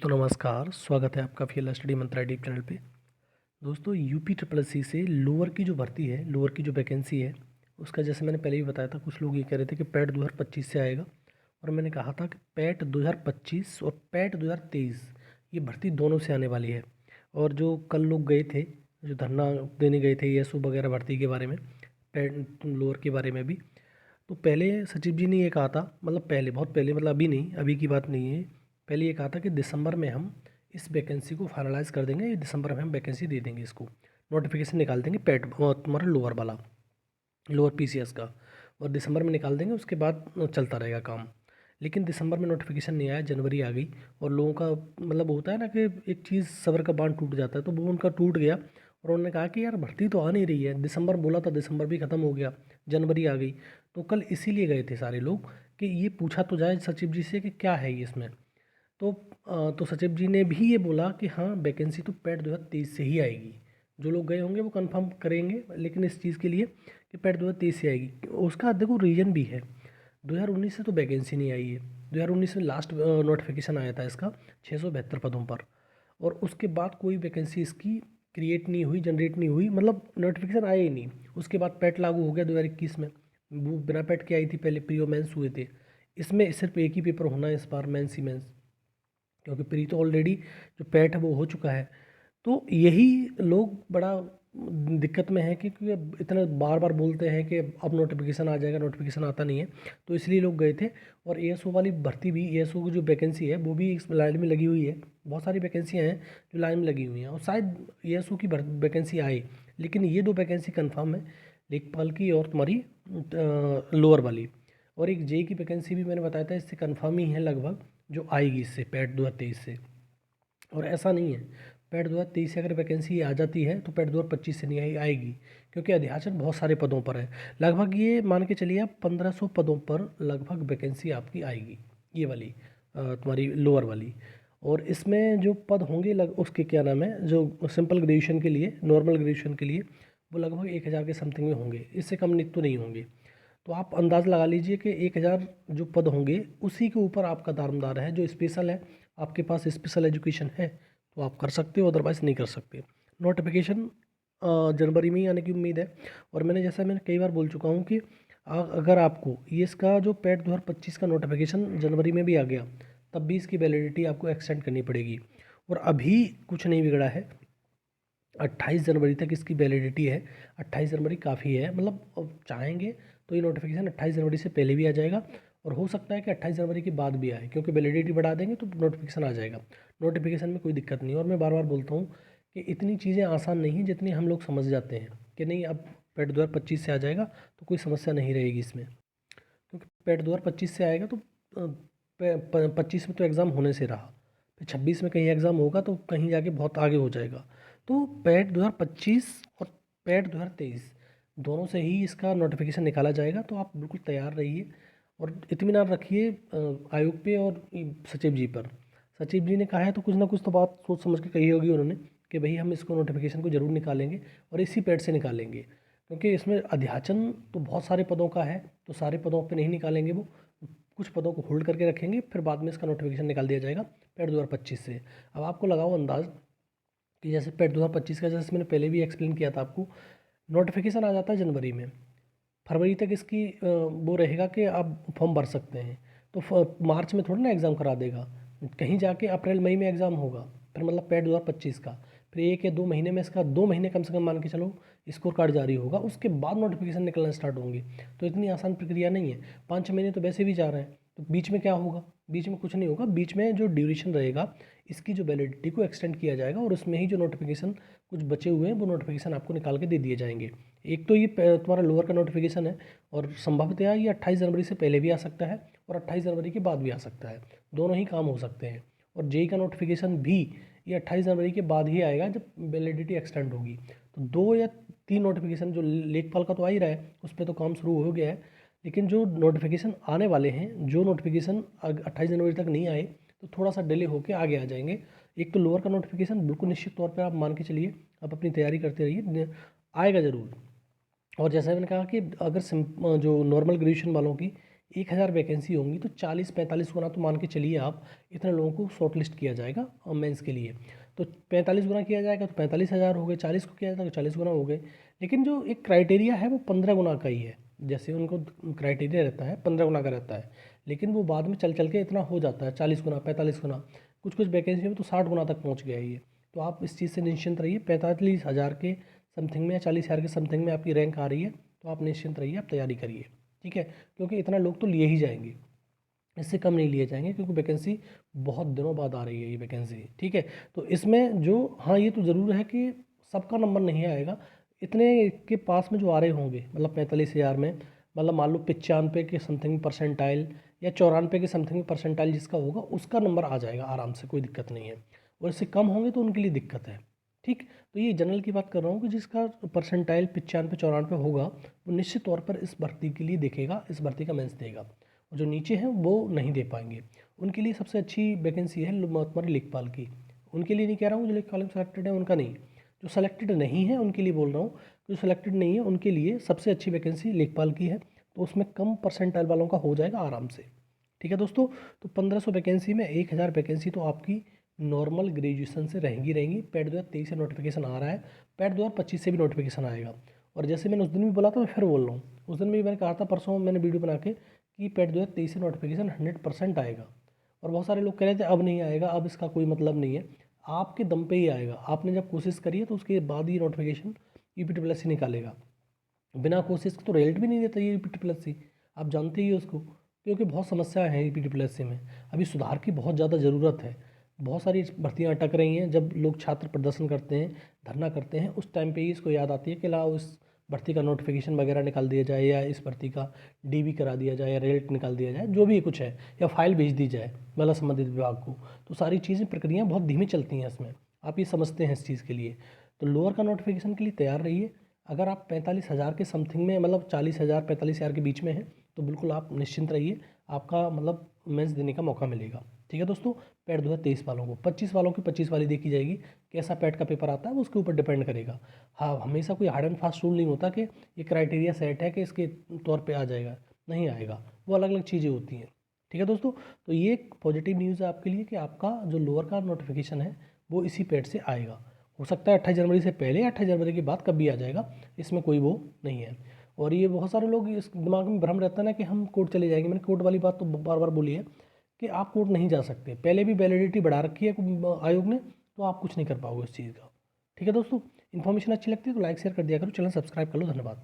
तो नमस्कार, स्वागत है आपका फील्ड स्टडी मंत्रा डीप चैनल पे। दोस्तों यूपी ट्रिपल एस सी से लोअर की जो भर्ती है, लोअर की जो वैकेंसी है, उसका जैसे मैंने पहले ही बताया था, कुछ लोग ये कह रहे थे कि पैट 2025 से आएगा, और मैंने कहा था कि पैट 2025 और पैट 2023 ये भर्ती दोनों से आने वाली है। और जो कल लोग गए थे, जो धरना देने गए थे एएसओ वगैरह भर्ती के बारे में, पैट लोअर के बारे में भी, तो पहले सचिव जी ने ये कहा था, मतलब पहले, बहुत पहले, मतलब अभी नहीं, अभी की बात नहीं है, पहले ये कहा था कि दिसंबर में हम इस वैकेंसी को फाइनलाइज कर देंगे, दिसंबर में हम वैकेंसी दे देंगे, इसको नोटिफिकेशन निकाल देंगे पैट तुम्हारा लोअर वाला, लोअर पीसीएस का, और दिसंबर में निकाल देंगे, उसके बाद चलता रहेगा काम। लेकिन दिसंबर में नोटिफिकेशन नहीं आया, जनवरी आ गई, और लोगों का मतलब होता है ना कि एक चीज़ सब्र का बांध टूट जाता है, तो वो उनका टूट गया, और उन्होंने कहा कि यार भर्ती तो आ नहीं रही है, दिसंबर बोला था, दिसंबर भी ख़त्म हो गया, जनवरी आ गई। तो कल इसीलिए गए थे सारे लोग कि ये पूछा तो जाए सचिव जी से कि क्या है ये इसमें। तो सचिव जी ने भी ये बोला कि हाँ, वैकेंसी तो पैट 2023 से ही आएगी। जो लोग गए होंगे वो कंफर्म करेंगे, लेकिन इस चीज़ के लिए कि पैट 2023 से आएगी, उसका देखो रीज़न भी है। 2019 से तो वैकेंसी नहीं आई है, 2019 में लास्ट नोटिफिकेशन आया था इसका 672 पदों पर, और उसके बाद कोई वैकेंसी इसकी क्रिएट नहीं हुई, जनरेट नहीं हुई, मतलब नोटिफिकेशन आया ही नहीं। उसके बाद पैट लागू हो गया 2021 में, वो बिना पैट के आई थी पहले, प्री और मेंस हुए थे। इसमें सिर्फ एक ही पेपर होना है इस बार, मेंस ही मेंस, क्योंकि प्री तो ऑलरेडी जो पैट है वो हो चुका है। तो यही लोग बड़ा दिक्कत में है, क्योंकि अब इतना बार बार बोलते हैं कि अब नोटिफिकेशन आ जाएगा, नोटिफिकेशन आता नहीं है, तो इसलिए लोग गए थे। और एएसओ वाली भर्ती भी, एएसओ की जो वैकेंसी है वो भी इस लाइन में लगी हुई है, बहुत सारी वैकेंसियाँ हैं जो लाइन में लगी हुई हैं, और शायद एएसओ की वैकेंसी आए, लेकिन ये दो वैकेंसी कन्फर्म है, लेखपाल की और तुम्हारी लोअर वाली। और एक जेई की वैकेंसी भी मैंने बताया था, इससे कन्फर्म ही है लगभग, जो आएगी इससे पैट 2023 से। और ऐसा नहीं है, पैट 2023 से अगर वैकेंसी आ जाती है तो पैट 2025 से नहीं आएगी, क्योंकि अध्याचन बहुत सारे पदों पर है। लगभग ये मान के चलिए आप 1500 पदों पर लगभग वैकेंसी आपकी आएगी, ये वाली तुम्हारी लोअर वाली। और इसमें जो पद होंगे उसके क्या नाम है, जो सिंपल ग्रेजुएशन के लिए, नॉर्मल ग्रेजुएशन के लिए, वो लगभग 1000 के समथिंग में होंगे, इससे कम तो नहीं होंगे। तो आप अंदाज़ लगा लीजिए कि 1000 जो पद होंगे उसी के ऊपर आपका दारोमदार है। जो स्पेशल है, आपके पास स्पेशल एजुकेशन है तो आप कर सकते हो, अदरवाइज़ नहीं कर सकते। नोटिफिकेशन जनवरी में ही आने की उम्मीद है। और मैंने कई बार बोल चुका हूँ कि अगर आपको ये इसका जो पैट 2025 का नोटिफिकेशन जनवरी में भी आ गया, तब भी इसकी वैलिडिटी आपको एक्सटेंड करनी पड़ेगी। और अभी कुछ नहीं बिगड़ा है, 28 जनवरी तक इसकी वैलिडिटी है। 28 जनवरी काफ़ी है, मतलब अब चाहेंगे तो ये नोटिफिकेशन 28 जनवरी से पहले भी आ जाएगा, और हो सकता है कि 28 जनवरी के बाद भी आए, क्योंकि वैलिडिटी बढ़ा देंगे तो नोटिफिकेशन आ जाएगा। नोटिफिकेशन में कोई दिक्कत नहीं है। और मैं बार बार बोलता हूँ कि इतनी चीज़ें आसान नहीं हैं जितनी हम लोग समझ जाते हैं कि नहीं अब पैट 2025 से आ जाएगा तो कोई समस्या नहीं रहेगी इसमें, क्योंकि पैट 2025 से आएगा तो 25 में तो एग्ज़ाम होने से रहा, फिर 26 में कहीं एग्ज़ाम होगा तो कहीं जाके बहुत आगे हो जाएगा। तो पैट 2025 और पैट 2023 दोनों से ही इसका नोटिफिकेशन निकाला जाएगा, तो आप बिल्कुल तैयार रहिए और इत्मीनान रखिए आयोग पे और सचिव जी पर। सचिव जी ने कहा है तो कुछ ना कुछ तो बात सोच समझ के कही होगी उन्होंने कि भाई हम इसको नोटिफिकेशन को ज़रूर निकालेंगे, और इसी पैट से निकालेंगे, क्योंकि इसमें अध्याचन तो बहुत सारे पदों का है, तो सारे पदों पे नहीं निकालेंगे वो, कुछ पदों को होल्ड करके रखेंगे, फिर बाद में इसका नोटिफिकेशन निकाल दिया जाएगा पैट 2025 से। अब आपको लगाओ अंदाज़ कि जैसे पैट 2025 का, जैसे मैंने पहले भी एक्सप्लेन किया था आपको, नोटिफिकेशन आ जाता है जनवरी में, फरवरी तक इसकी वो रहेगा कि आप फॉर्म भर सकते हैं, तो मार्च में थोड़ा ना एग्ज़ाम करा देगा, कहीं जाके अप्रैल मई में एग्ज़ाम होगा, फिर मतलब पैट 2025 का, फिर 1 या 2 महीने में इसका, 2 महीने कम से कम मान के चलो स्कोर कार्ड जारी होगा, उसके बाद नोटिफिकेशन निकलना स्टार्ट होंगे। तो इतनी आसान प्रक्रिया नहीं है, 5-6 महीने तो वैसे भी जा रहे हैं, तो बीच में क्या होगा? बीच में कुछ नहीं होगा, बीच में जो ड्यूरेशन रहेगा इसकी जो वैलिडिटी को एक्सटेंड किया जाएगा, और उसमें ही जो नोटिफिकेशन कुछ बचे हुए हैं वो नोटिफिकेशन आपको निकाल के दे दिए जाएंगे। एक तो ये तुम्हारा लोअर का नोटिफिकेशन है, और संभवतया ये 28 जनवरी से पहले भी आ सकता है और 28 जनवरी के बाद भी आ सकता है, दोनों ही काम हो सकते हैं। और जेई का नोटिफिकेशन भी ये 28 जनवरी के बाद ही आएगा जब वैलिडिटी एक्सटेंड होगी। तो 2 या 3 नोटिफिकेशन, जो लेखपाल का तो आ ही रहा है, उस पर तो काम शुरू हो गया है, लेकिन जो नोटिफिकेशन आने वाले हैं, जो नोटिफिकेशन 28 जनवरी तक नहीं आए तो थोड़ा सा डिले होकर आगे आ जाएंगे। एक तो लोअर का नोटिफिकेशन बिल्कुल निश्चित तौर पर आप मान के चलिए, आप अपनी तैयारी करते रहिए, आएगा ज़रूर। और जैसा मैंने कहा कि अगर जो नॉर्मल ग्रेजुएशन वालों की 1000 वैकेंसी होंगी तो 40-45 गुना तो मान के चलिए आप, इतने लोगों को शॉर्ट लिस्ट किया जाएगा और मेंस के लिए। तो 45 गुना किया जाएगा तो 45,000 हो गए, 40 को किया जाएगा तो 40 गुना हो गए। लेकिन जो एक क्राइटेरिया है वो 15 गुना का ही है। जैसे उनको क्राइटेरिया रहता है 15 गुना का रहता है, लेकिन वो बाद में चल चल के इतना हो जाता है 40 गुना, 45 गुना, कुछ कुछ वैकेंसी में तो 60 गुना तक पहुँच गया है ये। तो आप इस चीज़ से निश्चिंत रहिए। 45,000 के समथिंग में या 40,000 के समथिंग में आपकी रैंक आ रही है तो आप निश्चिंत रहिए, आप तैयारी करिए, ठीक है। क्योंकि इतना लोग तो लिए ही जाएंगे, इससे कम नहीं लिए जाएंगे, क्योंकि वैकेंसी बहुत दिनों बाद आ रही है ये वैकेंसी, ठीक है। तो इसमें जो, हाँ ये तो ज़रूर है कि सबका नंबर नहीं आएगा, इतने के पास में जो आ रहे होंगे, मतलब 45,000 में, मतलब मान लो 95 के समथिंग परसेंटाइल या 94 के समथिंग परसेंटाइल जिसका होगा उसका नंबर आ जाएगा आराम से, कोई दिक्कत नहीं है। और इससे कम होंगे तो उनके लिए दिक्कत है, ठीक। तो ये जनरल की बात कर रहा हूँ कि जिसका परसेंटाइल 95-94 होगा वो निश्चित तौर पर इस भर्ती के लिए देखेगा, इस भर्ती का मेंस देगा। और जो नीचे हैं वो नहीं दे पाएंगे। उनके लिए सबसे अच्छी वैकेंसी है तुम्हारी लेखपाल की। उनके लिए नहीं कह रहा हूँ जो लेखपाल में सेलेक्टेड है उनका नहीं, जो सेलेक्टेड नहीं है उनके लिए बोल रहा हूँ। जो सेलेक्टेड नहीं है उनके लिए सबसे अच्छी वैकेंसी लेखपाल की है, तो उसमें कम परसेंटाइल वालों का हो जाएगा आराम से, ठीक है दोस्तों। तो 1500 वैकेंसी में 1000 वैकेंसी तो आपकी नॉर्मल ग्रेजुएशन से रहेंगी रहेंगी। पैट 2023 से नोटिफिकेशन आ रहा है, पैट 2025 से भी नोटिफिकेशन आएगा। और जैसे मैंने उस दिन भी बोला था, मैं फिर बोल रहा हूँ, उस दिन भी मैंने कहा था, परसों मैंने वीडियो बना के, कि पैट 2023 से नोटिफिकेशन 100% आएगा। और बहुत सारे लोग कह रहे थे अब नहीं आएगा, अब इसका कोई मतलब नहीं है। आपके दम पे ही आएगा, आपने जब कोशिश करी है तो उसके बाद ही नोटिफिकेशन UPSSC निकालेगा। बिना कोशिश के तो रिजल्ट भी नहीं देता ये UPSSC, आप जानते ही हो उसको। क्योंकि बहुत समस्याएं हैं UPSSC में, अभी सुधार की बहुत ज़्यादा ज़रूरत है। बहुत सारी भर्तियां अटक रही हैं। जब लोग छात्र प्रदर्शन करते हैं, धरना करते हैं, उस टाइम पे ही इसको याद आती है कि लाओ इस भर्ती का नोटिफिकेशन वगैरह निकाल दिया जाए, या इस भर्ती का DB करा दिया जाए, या रिजल्ट निकाल दिया जाए, जो भी कुछ है, या फाइल भेज दी जाए मतलब संबंधित विभाग को। तो सारी चीज़ें, प्रक्रियाएँ बहुत धीमी चलती हैं इसमें, आप ये समझते हैं इस चीज़ के लिए। तो लोअर का नोटिफिकेशन के लिए तैयार रहिए। अगर आप 45,000 के समथिंग में, मतलब 40,000 45,000 के बीच में हैं, तो बिल्कुल आप निश्चिंत रहिए, आपका मतलब मेंस देने का मौका मिलेगा, ठीक है दोस्तों। पैट 2023 वालों को, 25 वालों की 25 वाली देखी जाएगी, कैसा पैट का पेपर आता है वो उसके ऊपर डिपेंड करेगा। हाँ, हमेशा कोई हार्ड एंड फास्ट रूल नहीं होता कि ये क्राइटेरिया सेट है कि इसके तौर पे आ जाएगा, नहीं आएगा, वो अलग अलग चीज़ें होती हैं, ठीक है दोस्तों। तो ये एक पॉजिटिव न्यूज़ है आपके लिए कि आपका जो लोअर का नोटिफिकेशन है वो इसी पैट से आएगा। हो सकता है 28 जनवरी से पहले या 28 जनवरी के बाद कभी आ जाएगा, इसमें कोई वो नहीं है। और ये बहुत सारे लोग इस दिमाग में भ्रम रहता है ना कि हम कोर्ट चले जाएंगे। मैंने कोर्ट वाली बात तो बार बार बोली है कि आप कोर्ट नहीं जा सकते, पहले भी वैलिडिटी बढ़ा रखी है आयोग ने, तो आप कुछ नहीं कर पाओगे इस चीज़ का, ठीक है दोस्तों। इन्फॉर्मेशन अच्छी लगती है तो लाइक शेयर कर दिया करो, चैनल सब्सक्राइब कर लो, धन्यवाद।